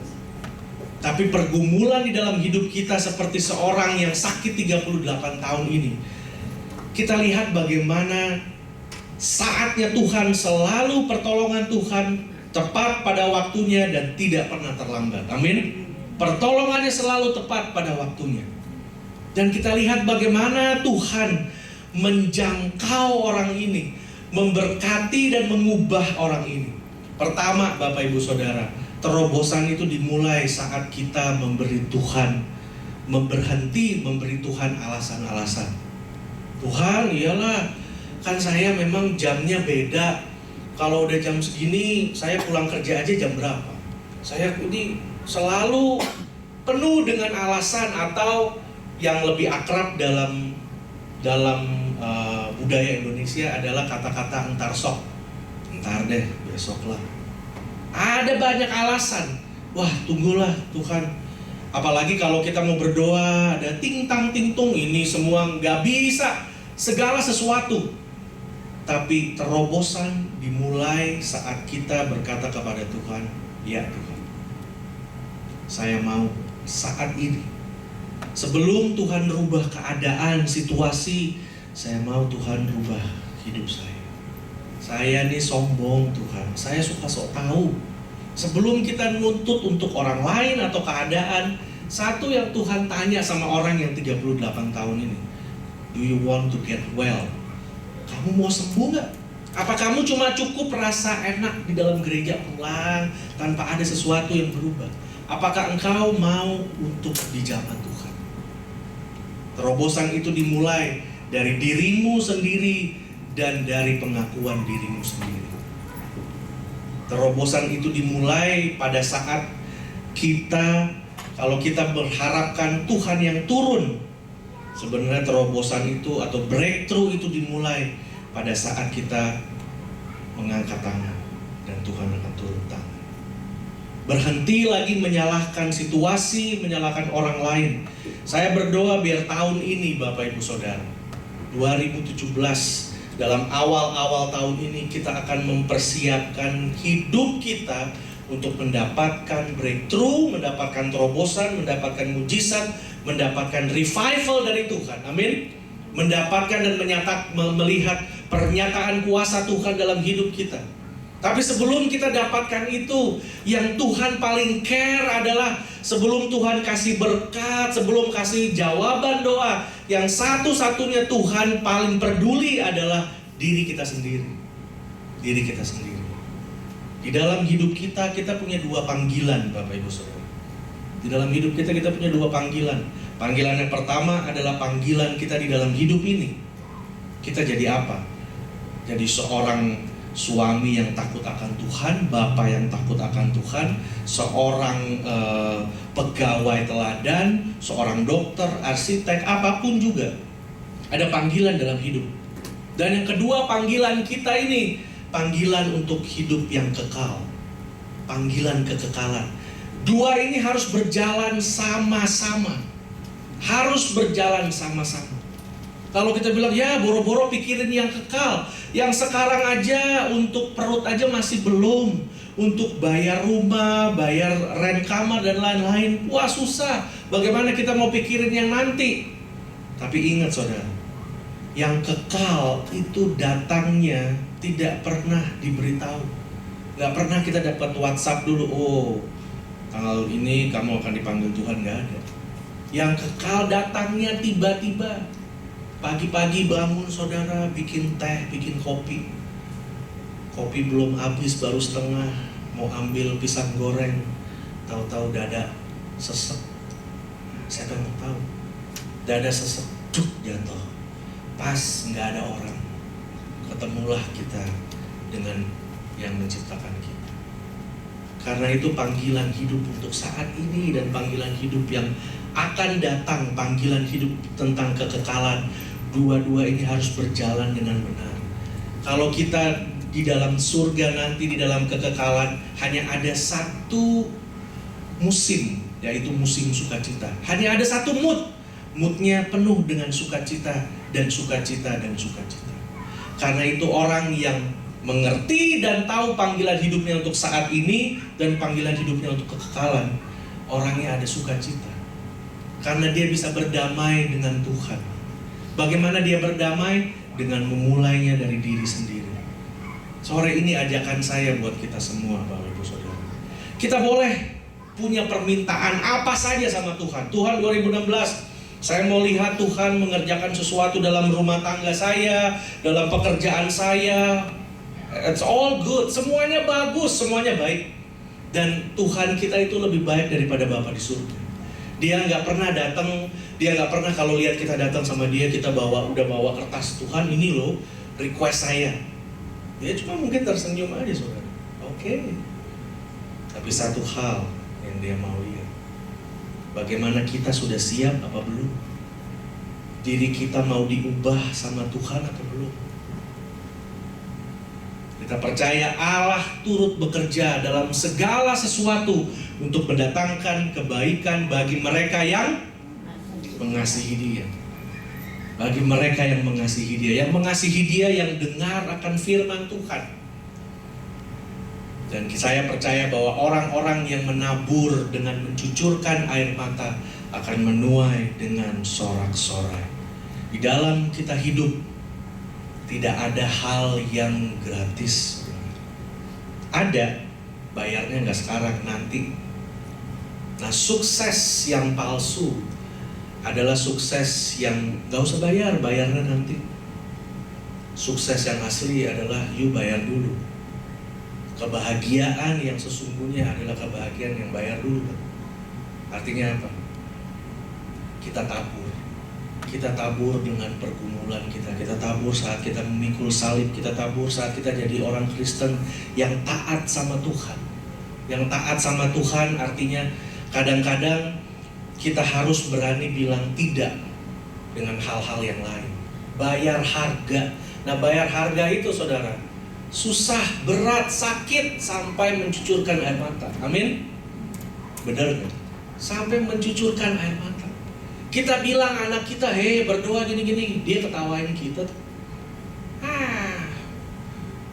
Tapi pergumulan di dalam hidup kita seperti seorang yang sakit 38 tahun ini, kita lihat bagaimana saatnya Tuhan, selalu pertolongan Tuhan tepat pada waktunya dan tidak pernah terlambat. Amin. Pertolongannya selalu tepat pada waktunya. Dan kita lihat bagaimana Tuhan menjangkau orang ini, memberkati dan mengubah orang ini. Pertama Bapak Ibu Saudara, terobosan itu dimulai saat kita memberi Tuhan, berhenti memberi Tuhan alasan-alasan. Tuhan, iyalah, kan saya memang jamnya beda. kalau udah jam segini saya pulang kerja aja jam berapa. Saya ini selalu penuh dengan alasan, atau yang lebih akrab dalam budaya Indonesia adalah kata-kata entar sok, entar deh, besok lah. Ada banyak alasan. Wah, tunggulah Tuhan. Apalagi kalau kita mau berdoa, ada ting-tang ting-tung, ini semua nggak bisa, segala sesuatu. Tapi terobosan dimulai saat kita berkata kepada Tuhan, ya Tuhan, saya mau saat ini. Sebelum Tuhan rubah keadaan, situasi, saya mau Tuhan rubah hidup saya. Saya ini sombong Tuhan, saya suka sok tahu. Sebelum kita nuntut untuk orang lain atau keadaan, satu yang Tuhan tanya sama orang yang 38 tahun ini, do you want to get well? Kamu mau sembuh gak? Apa kamu cuma cukup rasa enak di dalam gereja pulang tanpa ada sesuatu yang berubah? Apakah engkau mau untuk dijamah Tuhan? Terobosan itu dimulai dari dirimu sendiri dan dari pengakuan dirimu sendiri. Terobosan itu dimulai pada saat kita, kalau kita berharapkan Tuhan yang turun. Sebenarnya terobosan itu atau breakthrough itu dimulai pada saat kita mengangkat tangan dan Tuhan akan turun tangan. Berhenti lagi menyalahkan situasi, menyalahkan orang lain. Saya berdoa biar tahun ini Bapak Ibu Saudara, 2017, dalam awal-awal tahun ini kita akan mempersiapkan hidup kita untuk mendapatkan breakthrough, mendapatkan terobosan, mendapatkan mujizat, mendapatkan revival dari Tuhan. Amin. Mendapatkan dan melihat pernyataan kuasa Tuhan dalam hidup kita. Tapi sebelum kita dapatkan itu, yang Tuhan paling care adalah sebelum Tuhan kasih berkat, sebelum kasih jawaban doa, yang satu-satunya Tuhan paling peduli adalah diri kita sendiri. Diri kita sendiri. Di dalam hidup kita, kita punya dua panggilan Bapak Ibu Saudara. Di dalam hidup kita, kita punya dua panggilan. Panggilan yang pertama adalah panggilan kita di dalam hidup ini. Kita jadi apa? Jadi seorang suami yang takut akan Tuhan, bapak yang takut akan Tuhan, seorang pegawai teladan, seorang dokter, arsitek, apapun juga. Ada panggilan dalam hidup. Dan yang kedua, panggilan kita ini, panggilan untuk hidup yang kekal. Panggilan kekekalan. Dua ini harus berjalan sama-sama. Harus berjalan sama-sama. Kalau kita bilang, ya boro-boro pikirin yang kekal, yang sekarang aja untuk perut aja masih belum, untuk bayar rumah, bayar rent kamar dan lain-lain, wah susah. Bagaimana kita mau pikirin yang nanti? Tapi ingat saudara, yang kekal itu datangnya tidak pernah diberitahu. Gak pernah kita dapat WhatsApp dulu, oh tanggal ini kamu akan dipanggil Tuhan, gak ada. Yang kekal datangnya tiba-tiba. Pagi-pagi bangun saudara, bikin teh, bikin kopi. Kopi belum habis, baru setengah. Mau ambil pisang goreng, tahu-tahu dada sesek. Siapa yang tahu? Dada sesek, duk jatuh. Pas nggak ada orang, ketemulah kita dengan yang menciptakan kita. Karena itu panggilan hidup untuk saat ini dan panggilan hidup yang akan datang, panggilan hidup tentang kekekalan. Dua-dua ini harus berjalan dengan benar. Kalau kita di dalam surga nanti, di dalam kekekalan, hanya ada satu musim, yaitu musim sukacita. Hanya ada satu mood. Moodnya penuh dengan sukacita dan sukacita dan sukacita. Karena itu orang yang mengerti dan tahu panggilan hidupnya untuk saat ini dan panggilan hidupnya untuk kekekalan, orangnya ada sukacita. Karena dia bisa berdamai dengan Tuhan. Bagaimana dia berdamai? Dengan memulainya dari diri sendiri. Sore ini ajakan saya buat kita semua Bapak Ibu Saudara. Kita boleh punya permintaan apa saja sama Tuhan. Tuhan 2016, saya mau lihat Tuhan mengerjakan sesuatu dalam rumah tangga saya, dalam pekerjaan saya. It's all good, semuanya bagus, semuanya baik. Dan Tuhan kita itu lebih baik daripada Bapa di surga. Dia nggak pernah datang, dia nggak pernah kalau lihat kita datang sama dia, kita udah bawa kertas, Tuhan ini loh request saya. Dia cuma mungkin tersenyum aja saudara. Oke. Tapi satu hal yang dia mau lihat, bagaimana kita sudah siap apa belum? Diri kita mau diubah sama Tuhan atau belum? Kita percaya Allah turut bekerja dalam segala sesuatu untuk mendatangkan kebaikan bagi mereka yang mengasihi Dia. Bagi mereka yang mengasihi Dia, yang mengasihi Dia, yang dengar akan firman Tuhan. Dan saya percaya bahwa orang-orang yang menabur dengan mencucurkan air mata akan menuai dengan sorak-sorai. Di dalam kita hidup tidak ada hal yang gratis. Ada, bayarnya nggak sekarang, nanti. Nah, sukses yang palsu adalah sukses yang gak usah bayar, bayarnya nanti. Sukses yang asli adalah you bayar dulu. Kebahagiaan yang sesungguhnya adalah kebahagiaan yang bayar dulu. Artinya apa? Kita tabur. Kita tabur dengan pergumulan kita. Kita tabur saat kita memikul salib. Kita tabur saat kita jadi orang Kristen yang taat sama Tuhan. Yang taat sama Tuhan artinya kadang-kadang kita harus berani bilang tidak dengan hal-hal yang lain. Bayar harga. Nah, bayar harga itu saudara, susah, berat, sakit, sampai mencucurkan air mata. Amin? Benar kan? Sampai mencucurkan air mata. Kita bilang anak kita, hei berdoa gini-gini, dia ketawain kita.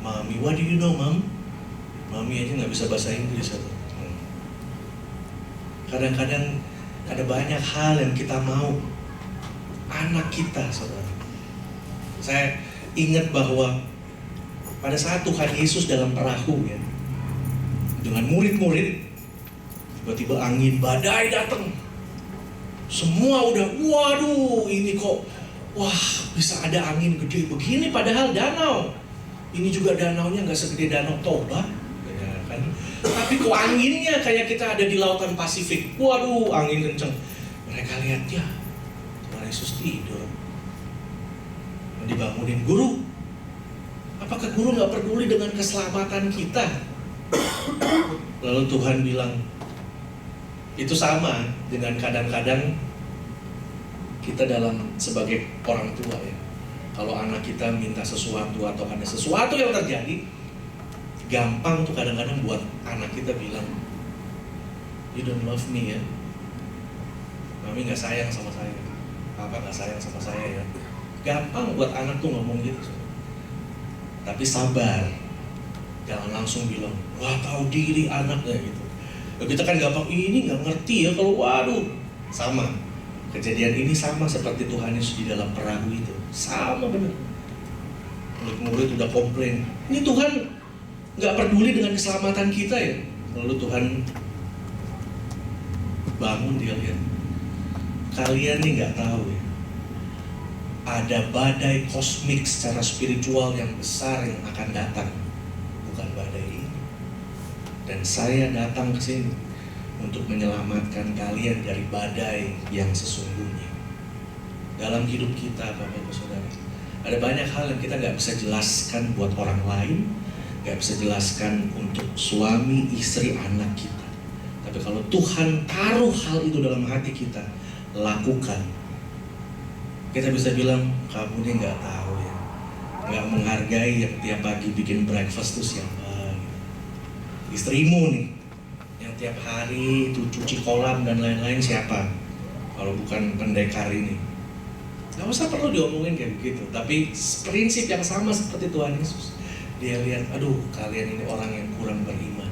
Mami, what do you know, Mom? Mami aja gak bisa bahasa Inggris. Kadang-kadang ada banyak hal yang kita mau. Anak kita, saudara. Saya ingat bahwa pada saat Tuhan Yesus dalam perahu ya, dengan murid-murid, tiba-tiba angin badai datang. Semua udah, waduh ini kok, wah bisa ada angin gede begini padahal danau. Ini juga danaunya gak segede danau Toba ya, kan? Tapi kok anginnya kayak kita ada di lautan Pasifik. Waduh, angin kenceng. Mereka lihat ya, Tuhan Yesus tidur. Dibangunin, guru. Apakah guru gak peduli dengan keselamatan kita? Lalu Tuhan bilang, itu sama dengan kadang-kadang kita dalam sebagai orang tua ya. Kalau anak kita minta sesuatu atau ada sesuatu yang terjadi, gampang tuh kadang-kadang buat anak kita bilang, you don't love me ya, mami gak sayang sama saya, papa gak sayang sama saya ya. Gampang buat anak tuh ngomong gitu. Tapi sabar, jangan langsung bilang, wah tahu diri anaknya gitu. Ya, kita kan gampang, ini gak ngerti ya kalau waduh. Sama, kejadian ini sama seperti Tuhan Yesus di dalam perahu itu. Sama benar. Murid-murid udah komplain, ini Tuhan gak peduli dengan keselamatan kita ya. Lalu Tuhan bangun, dia lihat, kalian nih gak tahu ya, ada badai kosmik secara spiritual yang besar yang akan datang. Bukan badai ini. Dan saya datang ke sini untuk menyelamatkan kalian dari badai yang sesungguhnya. Dalam hidup kita, Bapak Ibu Saudara, ada banyak hal yang kita gak bisa jelaskan buat orang lain, gak bisa jelaskan untuk suami, istri, anak kita. Tapi kalau Tuhan taruh hal itu dalam hati kita, lakukan. Kita bisa bilang, kamu nih gak tahu ya, gak menghargai yang tiap pagi bikin breakfast tuh siapa gitu. Istrimu nih, yang tiap hari itu cuci kolam dan lain-lain siapa? Kalau bukan pendekar ini. Gak usah perlu diomongin kayak begitu. Tapi prinsip yang sama seperti Tuhan Yesus. Dia lihat, aduh kalian ini orang yang kurang beriman.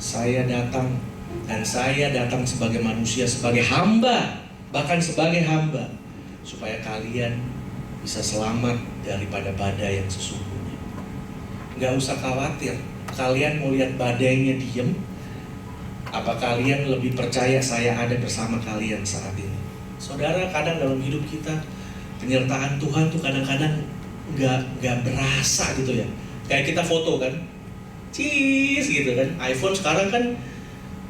Saya datang, dan saya datang sebagai manusia, sebagai hamba, bahkan sebagai hamba, supaya kalian bisa selamat daripada badai yang sesungguhnya. Gak usah khawatir, kalian mau lihat badainya diem, apa kalian lebih percaya saya ada bersama kalian saat ini? Saudara, kadang dalam hidup kita penyertaan Tuhan tuh kadang-kadang gak berasa gitu ya. Kayak kita foto kan, cheese gitu kan. iPhone sekarang kan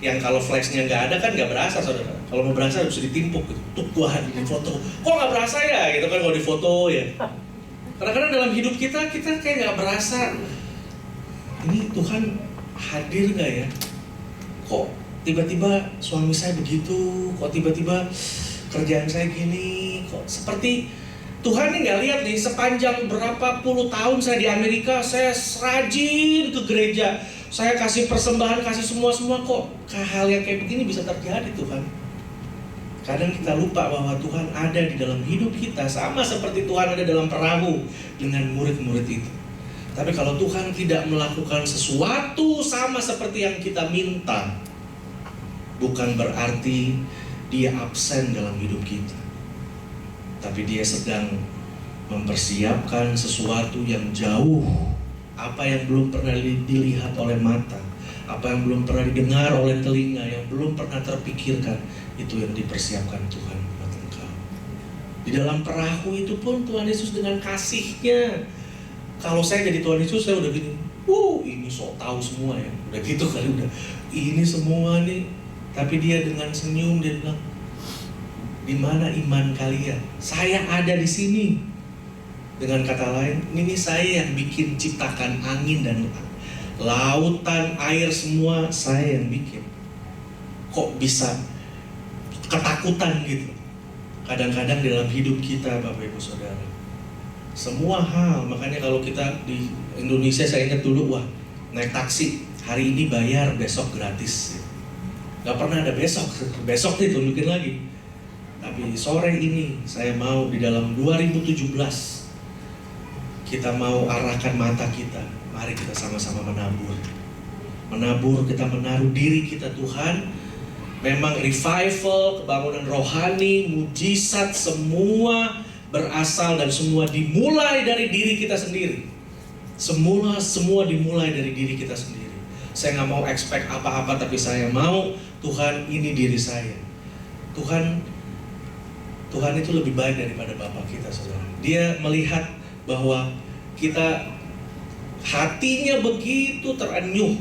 yang kalau flashnya gak ada kan gak berasa saudara. Kalau mau berasa harus ditimpuk gitu. Tuh gua hadirin foto, kok gak berasa ya gitu kan kalau di foto ya. Kadang-kadang dalam hidup kita kayak nggak berasa, ini Tuhan hadir nggak ya? Kok tiba-tiba suami saya begitu? Kok tiba-tiba kerjaan saya gini? Kok seperti Tuhan ini nggak lihat nih, sepanjang berapa puluh tahun saya di Amerika, saya rajin ke gereja, saya kasih persembahan, kasih semua, kok hal yang kayak begini bisa terjadi Tuhan? Kadang kita lupa bahwa Tuhan ada di dalam hidup kita, sama seperti Tuhan ada dalam perahu dengan murid-murid itu. Tapi kalau Tuhan tidak melakukan sesuatu sama seperti yang kita minta, bukan berarti Dia absen dalam hidup kita, tapi Dia sedang mempersiapkan sesuatu yang jauh. Apa yang belum pernah dilihat oleh mata, apa yang belum pernah didengar oleh telinga, yang belum pernah terpikirkan, itu yang dipersiapkan Tuhan buat engkau. Di dalam perahu itu pun Tuhan Yesus dengan kasih-Nya. Kalau saya jadi Tuhan Yesus, saya udah gini, ini sok tahu semua ya, udah gitu kali, udah ini semua nih. Tapi Dia dengan senyum, Dia bilang, di mana iman kalian? Saya ada di sini. Dengan kata lain, ini saya yang bikin ciptakan angin dan lautan, air, semua saya yang bikin. Kok bisa ketakutan gitu? Kadang-kadang dalam hidup kita, Bapak Ibu Saudara, semua hal. Makanya kalau kita di Indonesia, saya ingat dulu, naik taksi, hari ini bayar, besok gratis. Gak pernah ada besok ditunjukin lagi. Tapi sore ini saya mau di dalam 2017, kita mau arahkan mata kita, mari kita sama-sama menabur, kita menaruh diri kita Tuhan. Memang revival, kebangunan rohani, mujizat, semua berasal dan semua dimulai dari diri kita sendiri. Semua dimulai dari diri kita sendiri. Saya nggak mau expect apa-apa, tapi saya mau Tuhan ini diri saya. Tuhan itu lebih baik daripada Bapa kita, saudara. Dia melihat bahwa kita hatinya begitu terenyuh.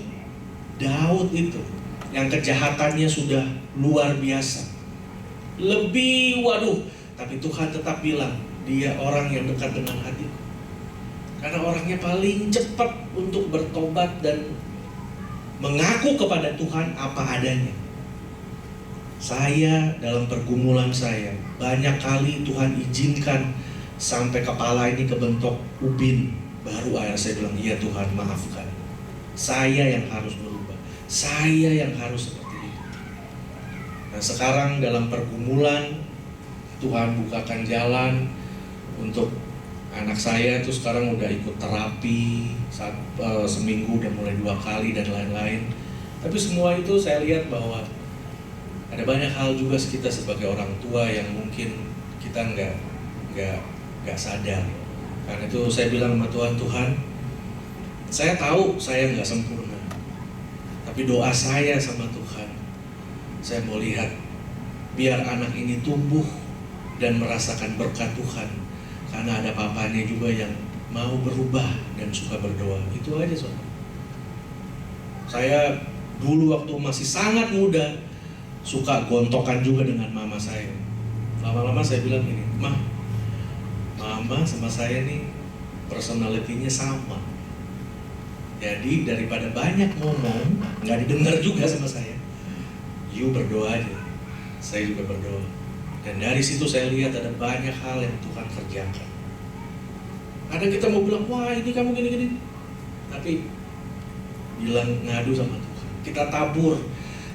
Daud itu yang kejahatannya sudah luar biasa, lebih tapi Tuhan tetap bilang, dia orang yang dekat dengan hatiku. Karena orangnya paling cepat untuk bertobat dan mengaku kepada Tuhan apa adanya. Saya dalam pergumulan saya, banyak kali Tuhan izinkan sampai kepala ini kebentok ubin. Baru akhirnya saya bilang, iya Tuhan, maafkan. Saya yang harus berubah, saya yang harus seperti itu. Nah sekarang dalam pergumulan, Tuhan bukakan jalan untuk anak saya itu sekarang udah ikut terapi, seminggu udah mulai 2 kali dan lain-lain. Tapi semua itu saya lihat bahwa ada banyak hal juga kita sebagai orang tua yang mungkin kita nggak sadar. Karena itu saya bilang sama Tuhan, saya tahu saya nggak sempurna, tapi doa saya sama Tuhan, saya mau lihat biar anak ini tumbuh dan merasakan berkat Tuhan, karena ada papanya juga yang mau berubah dan suka berdoa. Itu aja saudara. Saya dulu waktu masih sangat muda suka gontokan juga dengan mama saya. Lama-lama saya bilang gini, Mama sama saya nih personality-nya sama. Jadi daripada banyak ngomong, nggak didengar juga sama saya, you berdoa aja, saya juga berdoa. Dan dari situ saya lihat ada banyak hal yang Tuhan kerjakan. Kadang kita mau bilang, wah ini kamu gini-gini, tapi bilang ngadu sama Tuhan.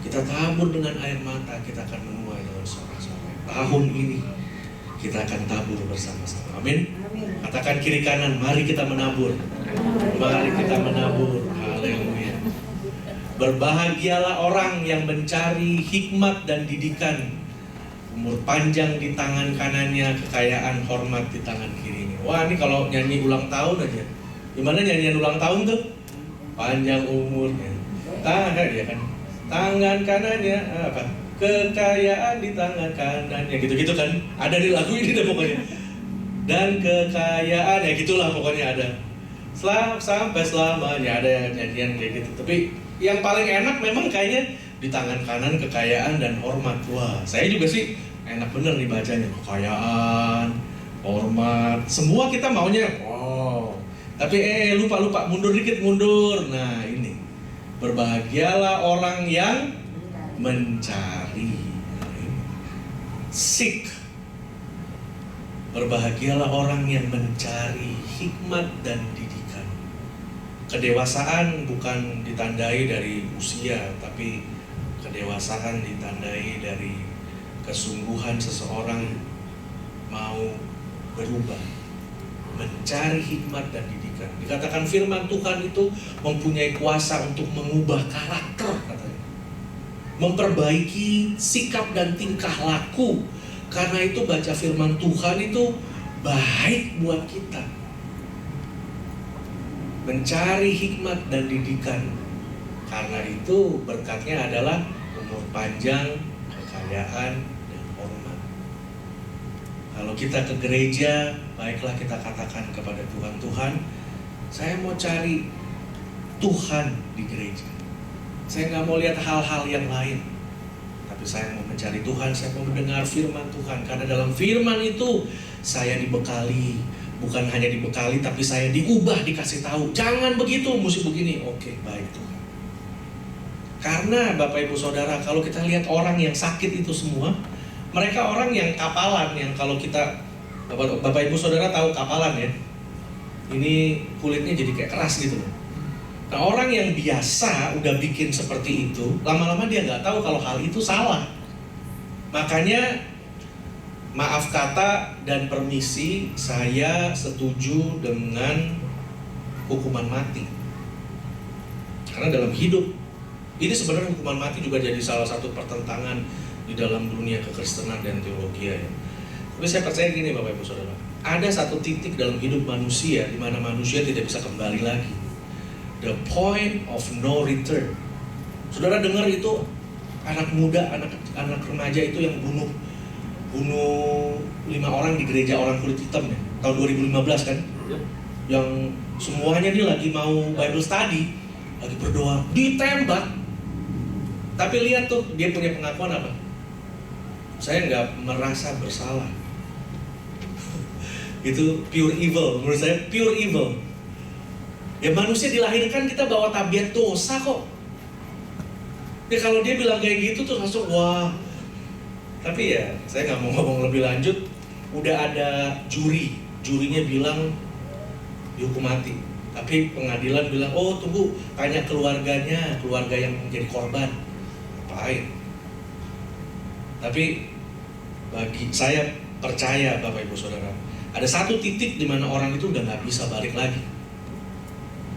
Kita tabur dengan air mata, kita akan menuai dengan sorak-sorai. Tahun ini kita akan tabur bersama-sama. Amin. Katakan kiri kanan, mari kita menabur. Mari kita menabur. Haleluya. Berbahagialah orang yang mencari hikmat dan didikan. Umur panjang di tangan kanannya, kekayaan hormat di tangan kirinya. Wah, ini kalau nyanyi ulang tahun aja. Gimana nyanyian ulang tahun tuh? Panjang umurnya. Ya kan? Tangan kanannya apa? Kekayaan di tangan kanannya, gitu-gitu kan. Ada di lagu ini deh pokoknya. Dan kekayaan, ya gitulah pokoknya ada. Sampai selamanya ada nyanyian kayak gitu. Tapi yang paling enak memang kayaknya di tangan kanan kekayaan dan hormat. Wah, saya juga sih enak bener nih bacanya. Kekayaan, hormat, semua kita maunya. Tapi lupa mundur dikit, mundur. Nah ini, berbahagialah orang yang mencari, seek. Berbahagialah orang yang mencari hikmat dan didikan. Kedewasaan bukan ditandai dari usia, tapi kedewasaan ditandai dari kesungguhan seseorang mau berubah, mencari hikmat dan didikan. Dikatakan firman Tuhan itu mempunyai kuasa untuk mengubah karakter, katanya, memperbaiki sikap dan tingkah laku. Karena itu baca firman Tuhan itu baik buat kita. Mencari hikmat dan didikan. Karena itu berkatnya adalah umur panjang, kekayaan, dan hormat. Kalau kita ke gereja, baiklah kita katakan kepada Tuhan, Tuhan, saya mau cari Tuhan di gereja. Saya nggak mau lihat hal-hal yang lain, tapi saya mau mencari Tuhan. Saya mau mendengar firman Tuhan, karena dalam firman itu saya dibekali. Bukan hanya dibekali, tapi saya diubah, dikasih tahu. Jangan begitu, mesti begini. Oke, baik Tuhan. Karena Bapak Ibu Saudara, kalau kita lihat orang yang sakit itu semua, mereka orang yang kapalan, yang kalau kita, Bapak Ibu Saudara tahu kapalan ya, ini kulitnya jadi kayak keras gitu. Nah, orang yang biasa udah bikin seperti itu, lama-lama dia nggak tahu kalau hal itu salah. Makanya maaf kata dan permisi, saya setuju dengan hukuman mati. Karena dalam hidup ini sebenarnya hukuman mati juga jadi salah satu pertentangan di dalam dunia kekristenan dan teologi ya. Tapi saya percaya gini Bapak Ibu Saudara, ada satu titik dalam hidup manusia di mana manusia tidak bisa kembali lagi. The point of no return. Saudara dengar itu anak muda, anak remaja itu yang bunuh 5 orang di gereja orang kulit hitam ya, tahun 2015 kan, yang semuanya dia lagi mau Bible study, lagi berdoa, ditembak. Tapi lihat tuh dia punya pengakuan apa? Saya nggak merasa bersalah. Itu pure evil, menurut saya pure evil. Ya manusia dilahirkan kita bawa tabiat dosa kok. Ya kalau dia bilang kayak gitu tuh langsung wah. Tapi ya saya nggak mau ngomong lebih lanjut. Udah ada jurinya bilang dihukum mati. Tapi pengadilan bilang, oh tunggu, tanya keluarganya, keluarga yang menjadi korban. Ngapain? Tapi bagi saya percaya Bapak Ibu Saudara, ada satu titik di mana orang itu udah nggak bisa balik lagi.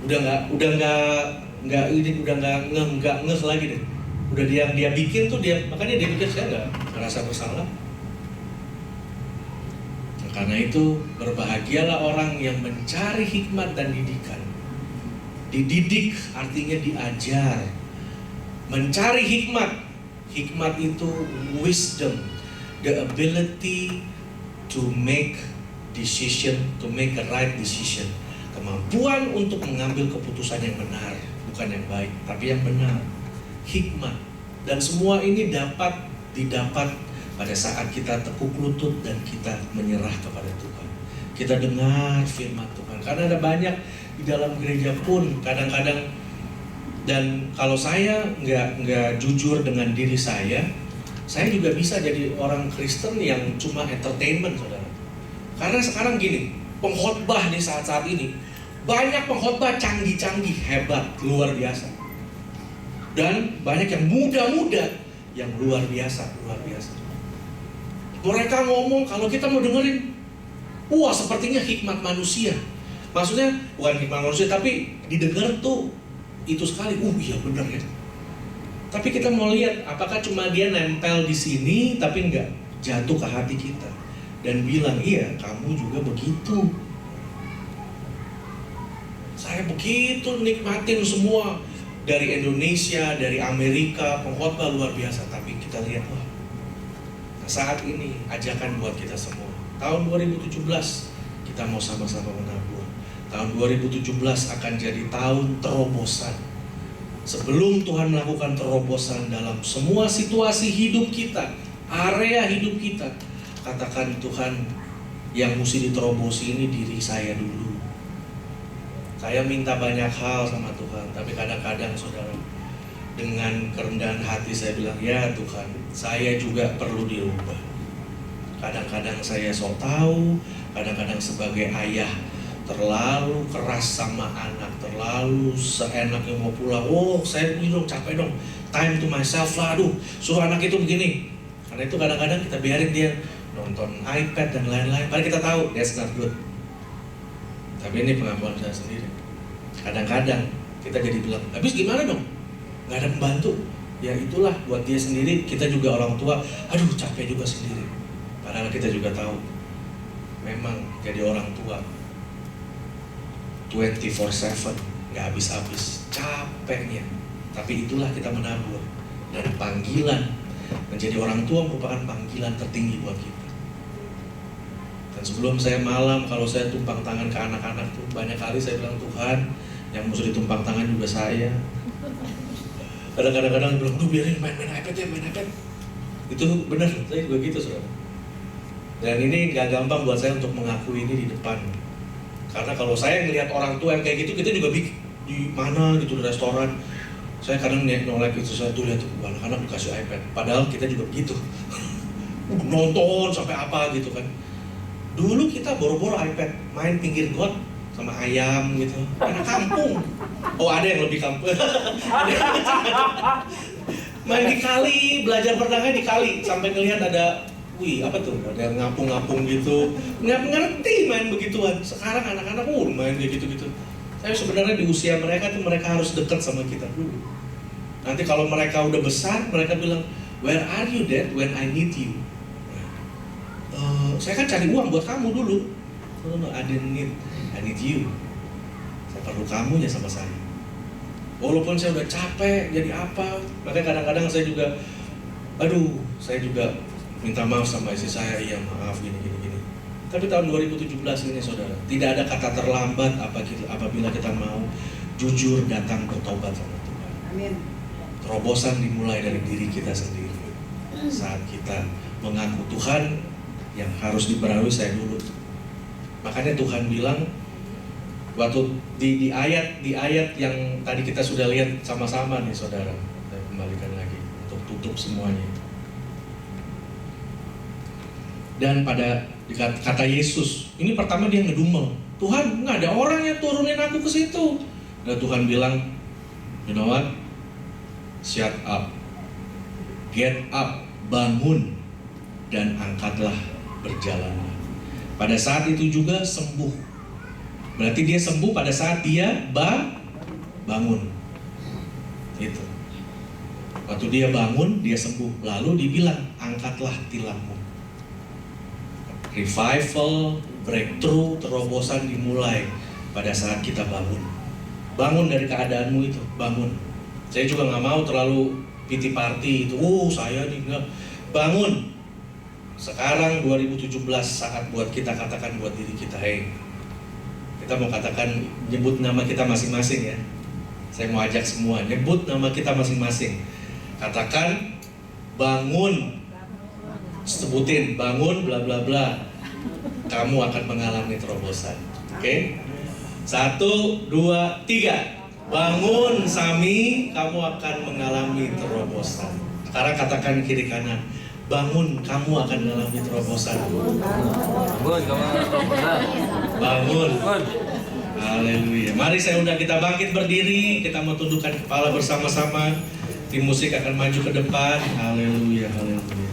Udah nggak ngeh lagi deh. Udah dia bikin tuh makanya dia pikir saya nggak merasa bersalah. Nah, karena itu berbahagialah orang yang mencari hikmat dan didikan. Dididik artinya diajar. Mencari hikmat itu wisdom, the ability to make decision, to make a right decision. Kemampuan untuk mengambil keputusan yang benar, bukan yang baik, tapi yang benar. Hikmat. Dan semua ini dapat didapat pada saat kita tekuk lutut dan kita menyerah kepada Tuhan. Kita dengar firman Tuhan. Karena ada banyak di dalam gereja pun kadang-kadang, dan kalau saya nggak jujur dengan diri saya juga bisa jadi orang Kristen yang cuma entertainment, saudara. Karena sekarang gini, pengkhotbah di saat-saat ini banyak pengkhotbah canggih-canggih, hebat, luar biasa. Dan banyak yang muda-muda yang luar biasa. Mereka ngomong, kalau kita mau dengerin, wah sepertinya hikmat manusia. Maksudnya bukan hikmat manusia, tapi didengar tuh itu sekali. Iya benar ya. Tapi kita mau lihat apakah cuma dia nempel di sini tapi nggak jatuh ke hati kita dan bilang, iya kamu juga begitu. Saya begitu nikmatin semua. Dari Indonesia, dari Amerika, pengkhotbah luar biasa. Tapi kita lihat, wah, nah saat ini ajakan buat kita semua. Tahun 2017 kita mau sama-sama menabur. Tahun 2017 akan jadi tahun terobosan. Sebelum Tuhan melakukan terobosan dalam semua situasi hidup kita, area hidup kita, katakan Tuhan, yang mesti diterobosi ini diri saya dulu. Saya minta banyak hal sama Tuhan, tapi kadang-kadang saudara, dengan kerendahan hati saya bilang, ya Tuhan, saya juga perlu dirubah. Kadang-kadang saya sok tahu, kadang-kadang sebagai ayah terlalu keras sama anak, terlalu seenaknya mau pulang. Oh, saya ini dong, capek dong, time to myself lah, aduh, suruh anak itu begini. Karena itu kadang-kadang kita biarin dia nonton iPad dan lain-lain, padahal kita tahu that's not good. Tapi ini pengakuan saya sendiri. Kadang-kadang kita jadi bilang, habis gimana dong? Gak ada pembantu. Ya itulah, buat dia sendiri, kita juga orang tua, aduh capek juga sendiri. Padahal kita juga tahu, memang jadi orang tua 24/7, gak habis-habis, capeknya. Tapi itulah kita menabur. Dan panggilan menjadi orang tua merupakan panggilan tertinggi buat kita. Dan sebelum saya malam, kalau saya tumpang tangan ke anak-anak tuh, banyak kali saya bilang, Tuhan, yang mesti ditumpang tangan juga saya. Kadang-kadang bilang, duh biarin main iPad ya, main iPad. Itu benar, saya juga gitu saudara. Dan ini gak gampang buat saya untuk mengakui ini di depan. Karena kalau saya ngelihat orang tua yang kayak gitu, kita juga di mana gitu, di restoran. Saya kadang nolak itu, saya tuh lihat tuh anak-anak dikasih iPad. Padahal kita juga begitu. Nonton sampai apa gitu kan. Dulu kita boro-boro iPad, main pinggir got sama ayam gitu, anak kampung. Oh ada yang lebih kampung. Main di kali, belajar berenangnya di kali, sampai ngelihat ada, wih apa tuh, ada yang ngapung-ngapung gitu. Nggak ngerti main begituan. Sekarang anak-anak main kayak gitu-gitu. Tapi sebenarnya di usia mereka tuh mereka harus dekat sama kita dulu. Nanti kalau mereka udah besar, mereka bilang, where are you dad when I need you? Saya kan cari uang buat kamu dulu. No, I need you. Saya perlu kamu ya sama saya. Walaupun saya udah capek, jadi apa? Makanya kadang-kadang saya juga, saya juga minta maaf sama istri saya, iya maaf gini. Tapi tahun 2017 ini saudara, tidak ada kata terlambat apabila kita mau jujur datang bertobat sama Tuhan. Amin. Terobosan dimulai dari diri kita sendiri. Saat kita mengaku Tuhan, yang harus diperbarui saya dulu. Makanya Tuhan bilang waktu di ayat yang tadi kita sudah lihat sama-sama nih saudara. Saya kembalikan lagi untuk tutup semuanya. Dan pada kata Yesus, ini pertama dia ngedumel. Tuhan, nggak ada orang yang turunin aku ke situ. Dan Tuhan bilang, you know what? Shut up, get up, bangun dan angkatlah, berjalanlah. Pada saat itu juga sembuh. Berarti dia sembuh pada saat dia bangun. Itu. Waktu dia bangun, dia sembuh. Lalu dibilang, angkatlah tilangmu. Revival, breakthrough, terobosan dimulai pada saat kita bangun. Bangun dari keadaanmu itu, bangun. Saya juga nggak mau terlalu pity party itu. Saya nih nggak. Bangun. Sekarang 2017 saat buat kita katakan buat diri kita, hey, kita mau katakan nyebut nama kita masing-masing ya. Saya mau ajak semua nyebut nama kita masing-masing. Katakan bangun. Sebutin bangun bla bla bla. Kamu akan mengalami terobosan. Oke? 1, 2, 3. Bangun Sami, kamu akan mengalami terobosan. Sekarang katakan kiri kanan. Bangun, kamu akan mengalami terobosan. Bangun, kamu mengalami terobosan. Bangun. Haleluya. Mari saya undang kita bangkit berdiri. Kita mau tundukkan kepala bersama-sama. Tim musik akan maju ke depan. Haleluya, haleluya.